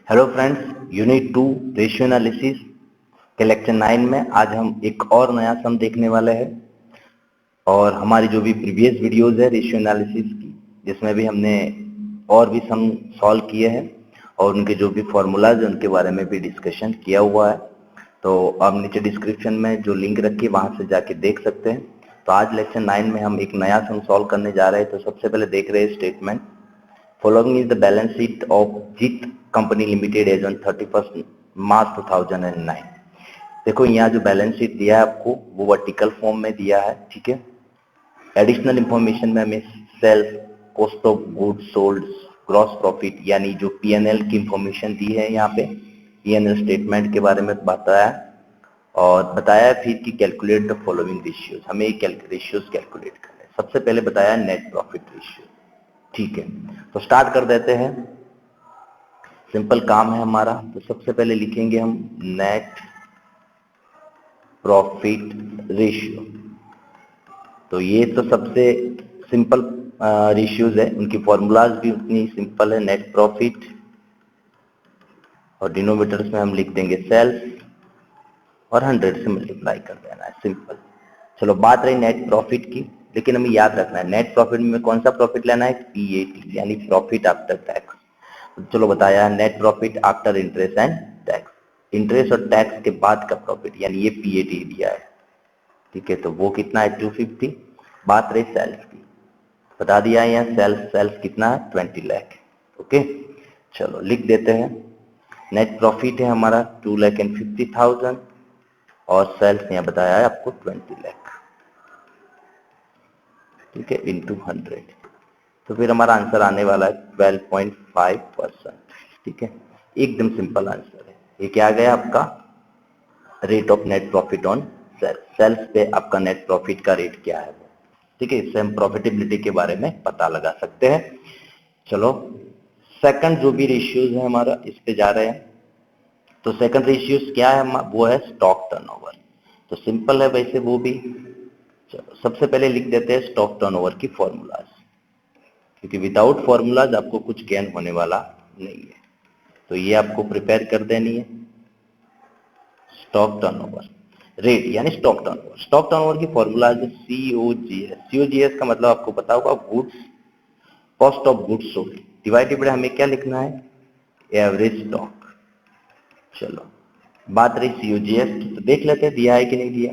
Hello friends, unit 2 ratio analysis के lecture 9 में आज हम एक और नया सम देखने वाले हैं। और हमारी जो भी प्रीवियस वीडियोस है रेशियो एनालिसिस की, जिसमें भी हमने और भी सम सॉल्व किए हैं और उनके जो भी फॉर्मूलाज है उनके बारे में भी डिस्कशन किया हुआ है। तो आप नीचे डिस्क्रिप्शन में जो लिंक रखी है वहां से जाके देख सकते हैं। तो आज लेक्चर 9 में हम एक नया सम सॉल्व करने जा रहे हैं। तो सबसे पहले देख रहे हैं statement, following is the balance sheet of Jeet company limited as on 31 March 2009। देखो यहाँ जो बैलेंस शीट दिया है आपको वो वर्टिकल फॉर्म में दिया है, ठीक है। एडिशनल इंफॉर्मेशन में हमें sales, cost of goods sold, gross profit यानी जो पीएनएल की इंफॉर्मेशन दी है, यहाँ पे पीएनएल स्टेटमेंट के बारे में बताया और बताया फिर कि कैलकुलेट द फॉलोइंग रेशियोज, हमें रेशियोज कैलकुलेट करना है। सबसे पहले बताया नेट प्रॉफिट रेशियो, ठीक है। तो स्टार्ट कर देते हैं, सिंपल काम है हमारा। तो सबसे पहले लिखेंगे हम नेट प्रॉफिट रेशियो। तो ये तो सबसे सिंपल रेशियोज है, उनकी फॉर्मूलाज भी उतनी सिंपल है। नेट प्रॉफिट और डिनोमिनेटर्स में हम लिख देंगे सेल्स और 100 से मल्टीप्लाई कर देना है, सिंपल। चलो बात रही नेट प्रॉफिट की, लेकिन हमें याद रखना है नेट प्रॉफिट में कौन सा प्रॉफिट लेना है, पीएटी यानी प्रॉफिट आफ्टर टैक्स। चलो बताया net profit after interest and tax, interest और टैक्स के बाद का प्रॉफिट, यानी ये पीएटी दिया है, ठीक है। तो वो कितना है 250। बात रही सेल्स की, बता दिया है यहाँ सेल्स कितना है 20 लाख, ओके। चलो लिख देते हैं, नेट प्रॉफिट है हमारा 2,50,000 और सेल्स यहाँ बताया है आपको 20 लाख, ठीक है, इंटू 100। तो फिर हमारा आंसर आने वाला है 12.5%, ठीक है। एकदम सिंपल आंसर है। ये क्या आ गया आपका rate of net profit on sales पे आपका नेट प्रॉफिट का रेट क्या है, ठीक है। इससे हम प्रॉफिटेबिलिटी के बारे में पता लगा सकते हैं। चलो सेकंड जो भी रेशियोज है हमारा, इस पे जा रहे हैं। तो सेकंड रेशियोज क्या है, वो है स्टॉक टर्नओवर। तो सिंपल है वैसे वो भी। चलो सबसे पहले लिख देते हैं स्टॉक टर्नओवर की फॉर्मूलाज, क्योंकि विदाउट फॉर्मूलाज आपको कुछ गेन होने वाला नहीं है। तो ये आपको प्रिपेयर कर देनी है। स्टॉक टर्नओवर रेट यानी स्टॉक टर्नओवर, स्टॉक टर्नओवर की फॉर्मूलाज है सीओजीएस। सीओजीएस का मतलब आपको पता होगा goods, cost of goods sold divided by हमें क्या लिखना है, एवरेज स्टॉक। चलो बात रही सीओजीएस की, तो देख लेते हैं दिया है कि नहीं दिया।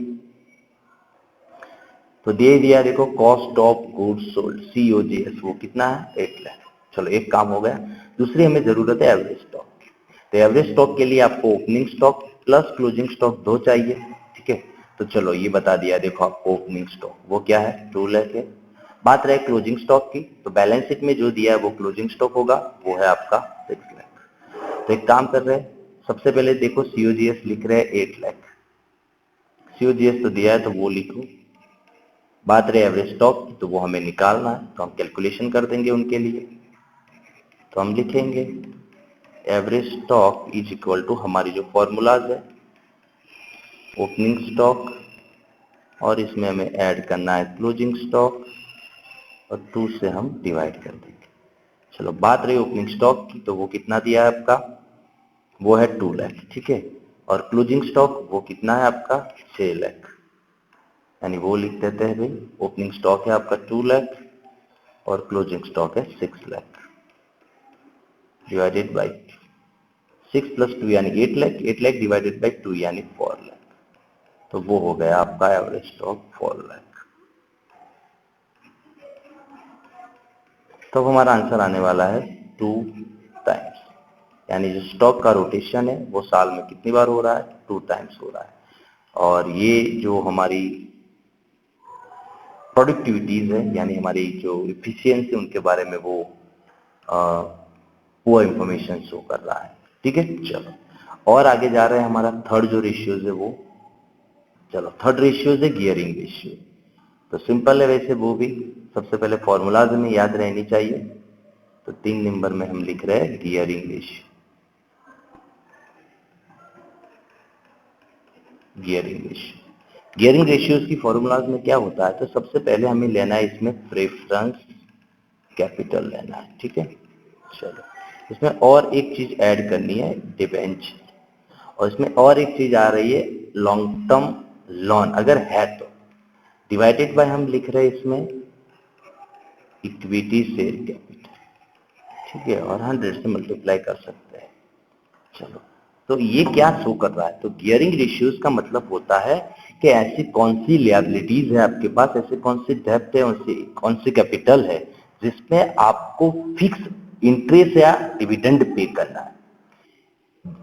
तो दे दिया, देखो cost of goods sold COGS वो कितना है 8 लाख। चलो एक काम हो गया। दूसरी हमें जरूरत है एवरेज स्टॉक की। तो एवरेज स्टॉक के लिए आपको opening stock plus closing stock 2 चाहिए, ठीक है। तो चलो ये बता दिया, देखो आपको ओपनिंग स्टॉक वो क्या है 2 लाख है। बात रहे क्लोजिंग स्टॉक की, तो बैलेंस शीट में जो दिया है वो क्लोजिंग स्टॉक होगा, वो है आपका 6 लाख। तो एक काम कर रहे हैं, सबसे पहले देखो सीओजीएस लिख रहे हैं 8 लाख, सीओजीएस तो दिया है तो वो लिखो। बात रहे एवरेज स्टॉक की, तो वो हमें निकालना है, तो हम कैलकुलेशन कर देंगे उनके लिए। तो हम लिखेंगे average stock is equal to हमारी जो फॉर्मूलाज है ओपनिंग स्टॉक और इसमें हमें ऐड करना है क्लोजिंग स्टॉक और 2 से हम डिवाइड कर देंगे। चलो बात रही ओपनिंग स्टॉक की, तो वो कितना दिया है आपका, वो है 2 लाख, ठीक है। और क्लोजिंग स्टॉक वो कितना है आपका 6 लाख, यानी वो लिख देते हैं भाई ओपनिंग स्टॉक है आपका 2 लाख और क्लोजिंग स्टॉक है 6 लाख डिवाइडेड बाई 6 प्लस 2 यानी 8 लाख, 8 लाख डिवाइडेड बाई 2 यानी 4 लाख। तो वो हो गया आपका एवरेज स्टॉक 4 लाख। तो हमारा आंसर आने वाला है 2 टाइम्स, यानी जो स्टॉक का रोटेशन है वो साल में कितनी बार हो रहा है 2 टाइम्स हो रहा है। और ये जो हमारी प्रोडक्टिविटीज है यानी हमारी जो इफिशियंसी उनके बारे में वो इंफॉर्मेशन शो कर रहा है, ठीक है। चलो और आगे जा रहे हैं, हमारा थर्ड जो रेशियोज है वो, चलो थर्ड रेशियोज है गियरिंग रेशियो। तो सिंपल है वैसे वो भी, सबसे पहले फॉर्मूलाज में याद रहनी चाहिए। तो 3 नंबर में हम लिख रहे हैं gearing ratio, gearing ratio. Gearing ratios की फॉर्मूलाज में क्या होता है, तो सबसे पहले हमें लेना है इसमें प्रेफरेंस कैपिटल लेना है, ठीक है। चलो इसमें और एक चीज ऐड करनी है, डिबेंचर, और इसमें और एक चीज आ रही है लॉन्ग टर्म लोन अगर है तो, डिवाइडेड बाय हम लिख रहे हैं इसमें इक्विटी शेयर कैपिटल, ठीक है, और 100 से मल्टीप्लाई कर सकते हैं। चलो, तो ये क्या शो कर रहा है, तो गियरिंग रेशियोज का मतलब होता है कि ऐसी कौन सी लिएबिलिटीज है आपके पास, ऐसे कौन सी डेब्ट है, कौन सी कैपिटल है जिसमें आपको फिक्स इंटरेस्ट या डिविडेंड पे करना है।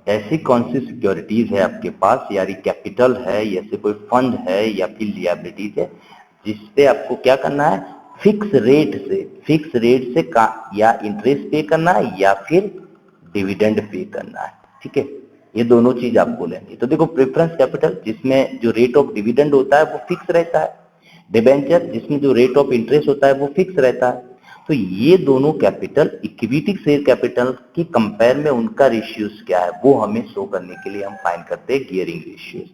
ऐसी कौन सी सिक्योरिटीज है आपके पास, यानी कैपिटल है, या से कोई फंड है, या फिर लिएबिलिटीज है जिसपे आपको क्या करना है, फिक्स रेट से या इंटरेस्ट पे करना है या फिर डिविडेंड पे करना है, ठीक है। ये दोनों चीज आपको लेनी है। तो देखो, प्रेफरेंस कैपिटल जिसमें जो रेट ऑफ डिविडेंड होता है वो फिक्स रहता है, डिबेंचर जिसमें जो रेट ऑफ इंटरेस्ट होता है वो फिक्स रहता है। तो ये दोनों कैपिटल इक्विटी शेयर कैपिटल की कंपेयर में उनका रेशियोज क्या है वो हमें शो करने के लिए हम फाइंड करते हैं गियरिंग रेशियोज,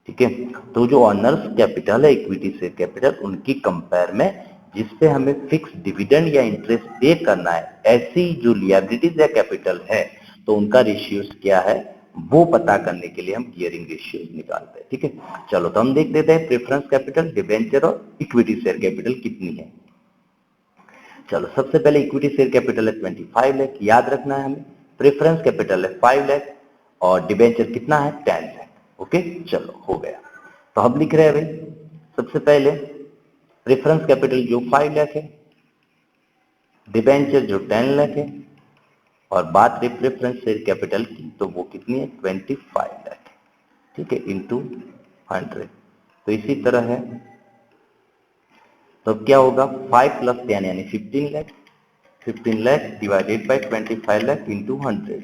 ठीक है। तो जो ऑनर्स कैपिटल है इक्विटी शेयर कैपिटल, उनकी कंपेयर में जिसपे हमें फिक्स डिविडेंड या इंटरेस्ट पे करना है, ऐसी जो लिएबिलिटीज या कैपिटल है तो उनका रेशियोज क्या है वो पता करने के लिए हम गियरिंग रेशियोज निकालते हैं, ठीक है। चलो, तो हम देख लेते हैं प्रेफरेंस कैपिटल, डिबेंचर और इक्विटी शेयर कैपिटल कितनी है। चलो, सबसे पहले इक्विटी शेयर कैपिटल है 25 लाख, याद रखना है हमें। प्रेफरेंस कैपिटल है 5 लाख और डिबेंचर कितना है 10 लाख। ओके, चलो हो गया। तो हम लिख रहे हैं भाई, सबसे पहले प्रेफरेंस कैपिटल जो 5 लाख है, डिबेंचर जो 10 लाख है, और बात रही प्रेफरेंस शेयर कैपिटल की तो वो कितनी है 25 लाख, ठीक है, इंटू 100। तो इसी तरह है, तो क्या होगा 5 प्लस 10 यानी 15 lakh, 15 lakh divided by 25 lakh into 100,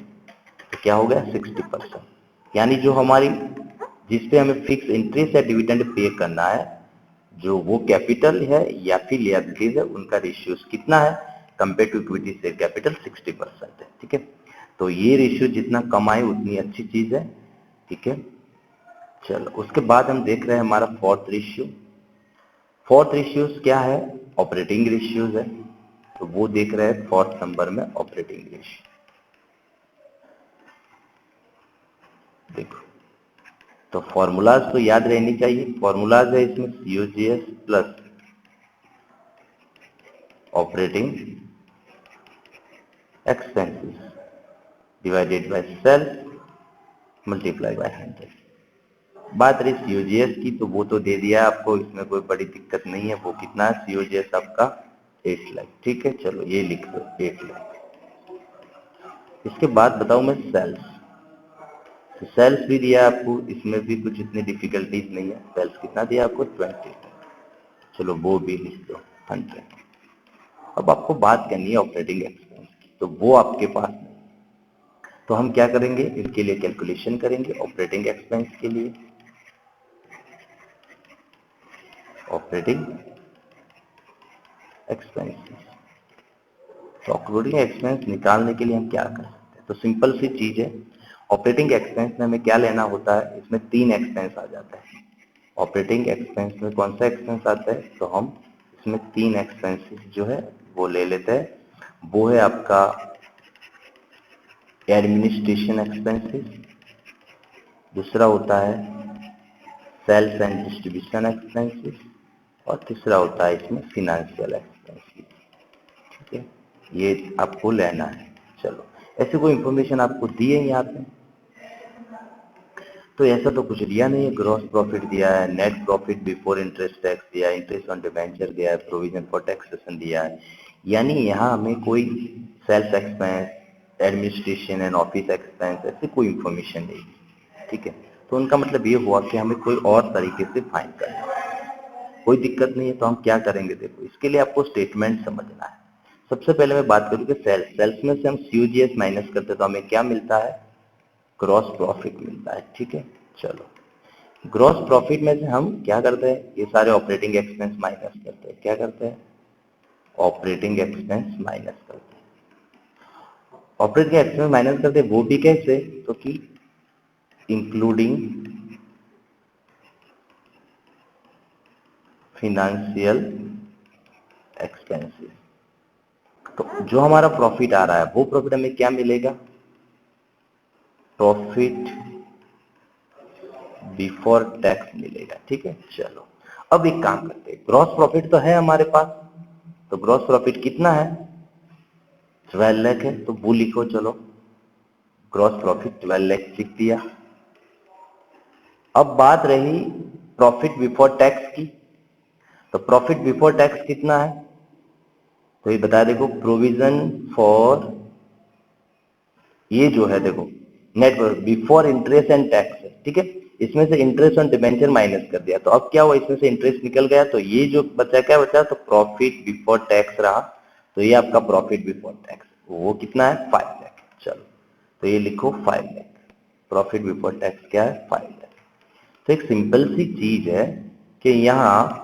तो क्या हो गया 60%। यानी जो हमारी जिसपे हमें फिक्स इंटरेस्ट या डिविडेंड पे करना है, जो वो कैपिटल है या फिर लिएबिलिटीज है, उनका रेशियोज कितना है compare to equity share capital 60% है, ठीक है। तो ये रेशियो जितना कम आए उतनी अच्छी चीज है, ठीक है। चलो, उसके बाद हम देख रहे हैं हमारा फोर्थ रेशियो। फोर्थ रेशियोज क्या है, ऑपरेटिंग रेशियोज है, तो वो देख रहे हैं फोर्थ नंबर में ऑपरेटिंग रेशियो। देखो, तो फॉर्मूलाज तो याद रहनी चाहिए, फॉर्मूलाज है इसमें COGS plus operating expenses divided by sales multiply by 100। बात रही सीओजीएस की तो वो तो दे दिया आपको, इसमें कोई बड़ी दिक्कत नहीं है। वो कितना है सीओजीएस आपका 8 लाख, ठीक है। चलो, ये लिख लो 8 लाख। इसके बाद बताऊं मैं सेल्स, तो सेल्स भी दिया आपको, इसमें भी कुछ इतनी डिफिकल्टीज नहीं है। सेल्स कितना दिया आपको 20, चलो वो भी लिख दो 100। अब आपको बात करनी है ऑपरेटिंग एक्सपेंस की, तो वो आपके पास नहीं। तो हम क्या करेंगे, इसके लिए कैलकुलेशन करेंगे ऑपरेटिंग एक्सपेंस के लिए। ऑपरेटिंग एक्सपेंसेस, तो ऑपरेटिंग एक्सपेंस निकालने के लिए हम क्या कर सकते हैं, तो सिंपल सी चीज है। ऑपरेटिंग एक्सपेंस में हमें क्या लेना होता है, इसमें 3 एक्सपेंस आ जाता है। ऑपरेटिंग एक्सपेंस में कौन सा एक्सपेंस आता है, तो हम इसमें 3 एक्सपेंसेस जो है वो ले लेते हैं। वो है आपका एडमिनिस्ट्रेशन एक्सपेंसेस, दूसरा होता है सेल्स एंड डिस्ट्रीब्यूशन एक्सपेंसेस, और तीसरा होता है इसमें फिनेंशियल एक्सपेंसेस, ठीक है। ये आपको लेना है। चलो, ऐसे कोई इंफॉर्मेशन आपको दी है यहाँ पे, तो ऐसा तो कुछ दिया नहीं है। ग्रॉस प्रॉफिट दिया है, net profit before interest tax दिया है, इंटरेस्ट ऑन डिबेंचर दिया है, प्रोविजन फॉर टैक्सेशन दिया है। यानी यहाँ हमें कोई sales expense, administration and office expense ऐसी कोई इंफॉर्मेशन नहीं, ठीक है। तो उनका मतलब ये हुआ कि हमें कोई और तरीके से फाइंड करना है। कोई दिक्कत नहीं है, तो हम क्या करेंगे, देखो इसके लिए आपको स्टेटमेंट समझना है। सबसे पहले मैं बात करूँ कि सेल्स में से हम सीओजीएस माइनस करते हैं तो हमें क्या मिलता है, ग्रॉस प्रॉफिट मिलता है, ठीक है। चलो, ग्रॉस प्रॉफिट में से हम क्या करते हैं, ये सारे ऑपरेटिंग एक्सपेंस माइनस करते हैं। क्या करते हैं, ऑपरेटिंग एक्सपेंस माइनस करते हैं। ऑपरेटिंग एक्सपेंस माइनस करते हैं वो भी कैसे, तो कि इंक्लूडिंग फिनेंशियल एक्सपेंसेस। तो जो हमारा प्रॉफिट आ रहा है वो प्रॉफिट हमें क्या मिलेगा, प्रॉफिट बिफोर टैक्स मिलेगा। ठीक है, चलो अब एक काम करते हैं, ग्रॉस प्रॉफिट तो है हमारे पास, तो ग्रॉस प्रॉफिट कितना है, 12 लाख है, तो वो लिखो, चलो ग्रॉस प्रॉफिट 12 लाख लिख दिया। अब बात रही प्रॉफिट बिफोर टैक्स की, तो प्रॉफिट बिफोर टैक्स कितना है, तो ये बता, देखो प्रोविजन फॉर, ये जो है देखो net before interest and tax है। ठीक है, इसमें से इंटरेस्ट और डिबेंचर माइनस कर दिया, तो अब क्या हुआ, इसमें से इंटरेस्ट निकल गया, तो ये जो बचा क्या बचा, तो प्रॉफिट बिफोर टैक्स रहा, तो ये आपका प्रॉफिट बिफोर टैक्स वो कितना है, 5 लाख। चलो तो ये लिखो 5 लाख, प्रॉफिट बिफोर टैक्स क्या है, 5 लाख। तो एक सिंपल सी चीज है कि यहाँ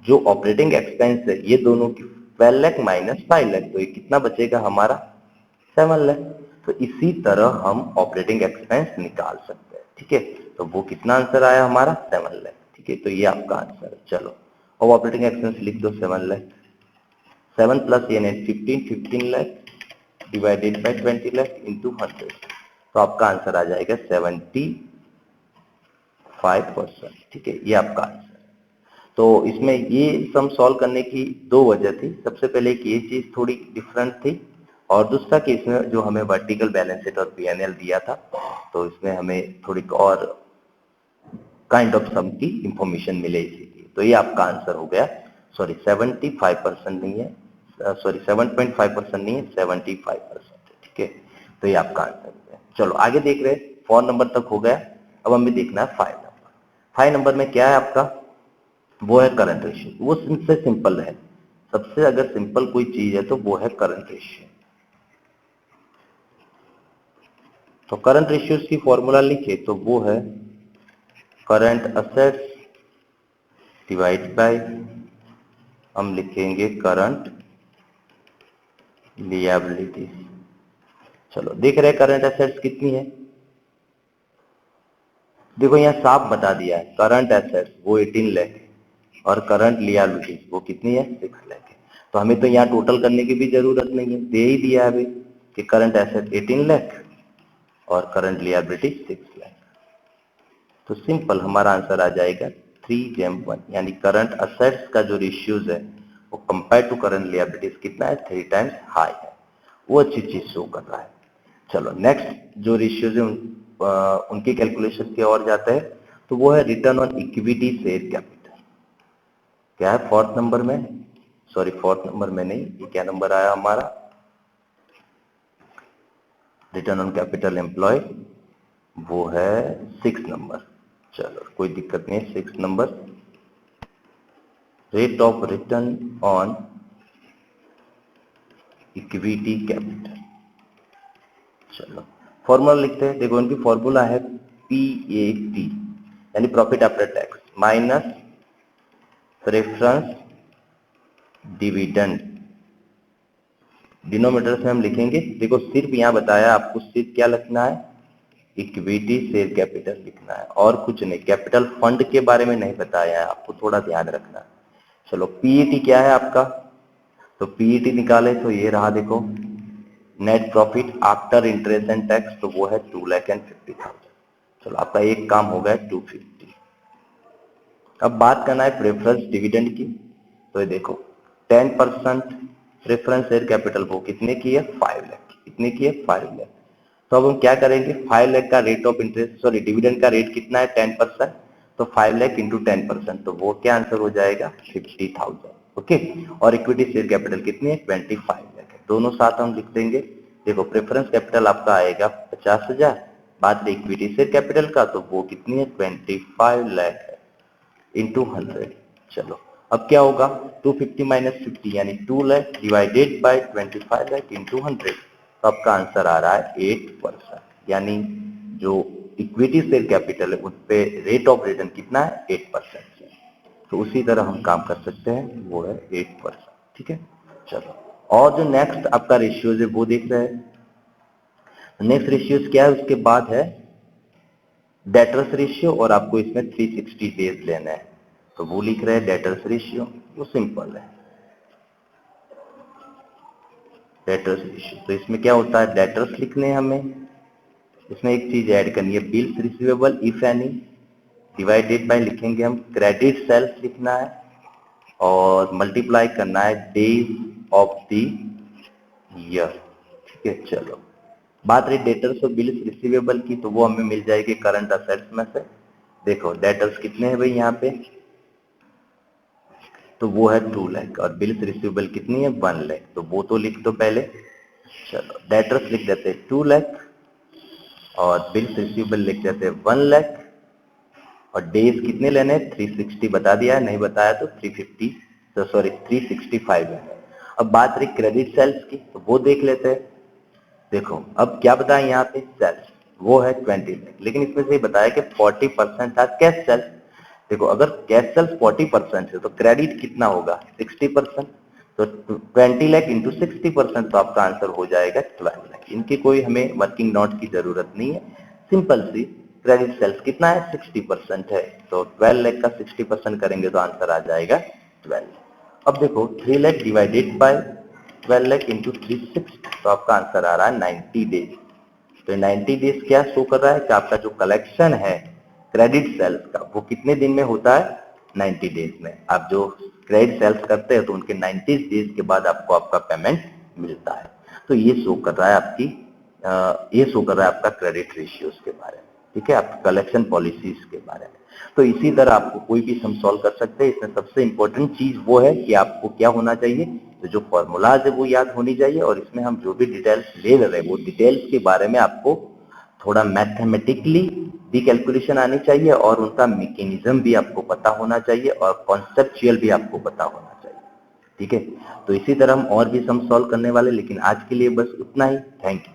जो ऑपरेटिंग एक्सपेंस है ये दोनों की 12 लाख माइनस 5 लाख, तो ये कितना बचेगा हमारा, 7 लाख। तो इसी तरह हम ऑपरेटिंग एक्सपेंस निकाल सकते हैं। ठीक है, तो वो कितना आंसर आया हमारा, 7 लाख। ठीक है, तो ये आपका आंसर है। चलो अब ऑपरेटिंग एक्सपेंस लिख दो, 7 लाख, 7 प्लस ये 15 lakh divided by 20 lakh into 100, तो आपका आंसर आ जाएगा 75%। ठीक है, ये आपका आंसर है। तो इसमें ये सम सॉल्व करने की दो वजह थी, सबसे पहले कि ये चीज थोड़ी डिफरेंट थी, और दूसरा कि इसमें जो हमें वर्टिकल बैलेंस शीट और पीएनएल दिया था, तो इसमें हमें थोड़ी और काइंड ऑफ सम की इंफॉर्मेशन मिले इसीलिए। तो ये आपका आंसर हो गया, सॉरी 75% नहीं है, सॉरी 7.5% नहीं है, 75%। ठीक है, तो ये आपका आंसर हो गया। चलो आगे देख रहे हैं, 4 नंबर तक हो गया, अब हमें देखना है 5 नंबर। 5 नंबर में क्या है आपका, वो है करंट रेशियो। वो सबसे सिंपल है, सबसे अगर सिंपल कोई चीज है तो वो है करंट रेशियो। तो करंट रेशियोज की फॉर्मूला लिखे तो वो है करंट असेट्स डिवाइड बाय, हम लिखेंगे करंट लिएबिलिटीज। चलो देख रहे हैं करंट असेट्स कितनी है, देखो यहाँ साफ बता दिया है, करंट एसेट्स वो 18 लाख है और करंट लिएबिलिटीज वो कितनी है, 6 लाख है। तो हमें तो यहाँ टोटल करने की भी जरूरत नहीं है, दे ही दिया है अभी कि करंट एसेट 18 लाख और करंट लिएबिलिटी 6 लाख। तो सिंपल हमारा आंसर आ जाएगा 3:1, यानी करंट असेट्स का जो रेशियोज है वो कंपेयर टू करंट लिएबिलिटीज कितना है, 3 टाइम्स हाई है, वो अच्छी चीज शो कर रहा है। चलो नेक्स्ट जो रेशियोज है उनकी कैलकुलेशन की ओर जाते हैं, तो वो है return on equity share capital. क्या है फोर्थ नंबर में, सॉरी फोर्थ नंबर में नहीं, ये क्या नंबर आया हमारा, रिटर्न ऑन कैपिटल एम्प्लॉय, वो है 6 नंबर। चलो कोई दिक्कत नहीं, 6 number, rate of return on equity capital. चलो फॉर्मूला लिखते हैं, देखो इनकी फॉर्मूला है PAT, यानी profit after tax minus preference dividend. Denominator से हम लिखेंगे, देखो सिर्फ यहाँ बताया आपको, सिर्फ क्या लिखना है, इक्विटी शेयर कैपिटल लिखना है और कुछ नहीं, कैपिटल फंड के बारे में नहीं बताया है, आपको थोड़ा ध्यान रखना है। चलो पीईटी क्या है आपका, तो पीईटी निकाले तो ये रहा, देखो net profit after interest and tax, तो वो है 2,50,000। चलो आपका एक काम हो गया 250। अब बात करना है प्रेफरेंस डिविडेंड की, तो ये देखो 10% प्रेफरेंस शेयर कैपिटल वो कितने की है, 5 लाख, कितने की है, 5 लाख। तो अब हम क्या करेंगे, 5 लाख का rate of interest, sorry dividend का रेट कितना है, 10%, तो 5 लाख इंटू 10%, तो वो क्या आंसर हो जाएगा, 50,000। ओके, और इक्विटी शेयर कैपिटल कितनी है, 25 लाख है, दोनों साथ हम लिख देंगे। देखो प्रेफरेंस कैपिटल आपका आएगा 50,000, बात रही इक्विटी शेयर कैपिटल का, तो वो कितनी है, 25 लाख है इंटू 100। चलो अब क्या होगा, 250 माइनस 50 यानी 2 lakh divided by 25 lakh into 100, तो आपका आंसर आ रहा है 8%, यानी जो इक्विटी शेयर कैपिटल है उस पे रेट ऑफ रिटर्न कितना है, 8%। तो उसी तरह हम काम कर सकते हैं, वो है 8%। ठीक है, चलो और जो नेक्स्ट आपका रेशियोज है वो देख रहे हैं। नेक्स्ट रेशियोज क्या है, उसके बाद है डेटर्स रेशियो, और आपको इसमें 360 डेज लेना है, तो वो लिख रहे हैं डेटर्स रेशियो, वो सिंपल है, डेटर्स रेशियो। तो इसमें क्या होता है, डेटर्स लिखने हैं हमें, इसमें एक चीज ऐड करनी है, bills receivable if any, divided by लिखेंगे हम क्रेडिट सेल्स लिखना है, और मल्टीप्लाई करना है डेज ऑफ द ईयर। ठीक है, चलो बात रही डेटर्स और बिल्स रिसीवेबल की, तो वो हमें मिल जाएगी करंट असेट्स में से। देखो डेटर्स कितने हैं भाई यहाँ पे, तो वो है 2 लाख, और बिल्स रिसीवेबल कितनी है 1 लाख, तो वो तो लिख दो पहले। चलो डेटर्स लिख देते हैं 2 लाख, और बिल्स रिसीवेबल लिख देते हैं 1 लाख, और डेज कितने लेने हैं 360 बता दिया है, नहीं बताया तो 350, तो सॉरी 365 है। अब बात रही क्रेडिट सेल्स की, तो वो देख लेते हैं। देखो अब क्या बताया यहाँ पे, सेल्स वो है 20 लाख, लेकिन इसमें से बताया कि 40% था कैश सेल्स। देखो अगर कैश सेल्स 40% है तो क्रेडिट कितना होगा 60%, तो 20 लाख इंटू 60%, तो आपका आंसर हो जाएगा 12 लाख। इनकी कोई हमें वर्किंग नोट की जरूरत नहीं है, सिंपल सी क्रेडिट सेल्स कितना है 60% है, तो 12 लाख का 60% करेंगे तो आंसर आ जाएगा 12। अब देखो 3 lakh divided by 12 lakh into 360, तो आपका आंसर आ रहा है 90 डेज। तो 90 डेज क्या शो कर रहा है कि आपका जो कलेक्शन है क्रेडिट सेल्स का वो कितने दिन में होता है 90 डेज में। आप जो क्रेडिट सेल्स करते हैं तो उनके 90 डेज के बाद आपको आपका पेमेंट मिलता है। तो ये शो कर रहा है आपकी ये शो कर रहा है आपका क्रेडिट रेशियोज के बारे में, ठीक है, आपकी कलेक्शन पॉलिसीज के बारे में। तो इसी तरह आपको कोई भी सम सॉल्व कर सकते हैं। इसमें सबसे इंपॉर्टेंट चीज वो है कि आपको क्या होना चाहिए, तो जो फॉर्मूलाज है वो याद होनी चाहिए, और इसमें हम जो भी डिटेल्स ले रहे हैं वो डिटेल्स के बारे में आपको थोड़ा मैथमेटिकली भी कैलकुलेशन आनी चाहिए, और उनका मैकेनिज्म भी आपको पता होना चाहिए, और कॉन्सेप्चुअल भी आपको पता होना चाहिए। ठीक है, तो इसी तरह हम और भी सम सॉल्व करने वाले, लेकिन आज के लिए बस उतना ही। Thank you.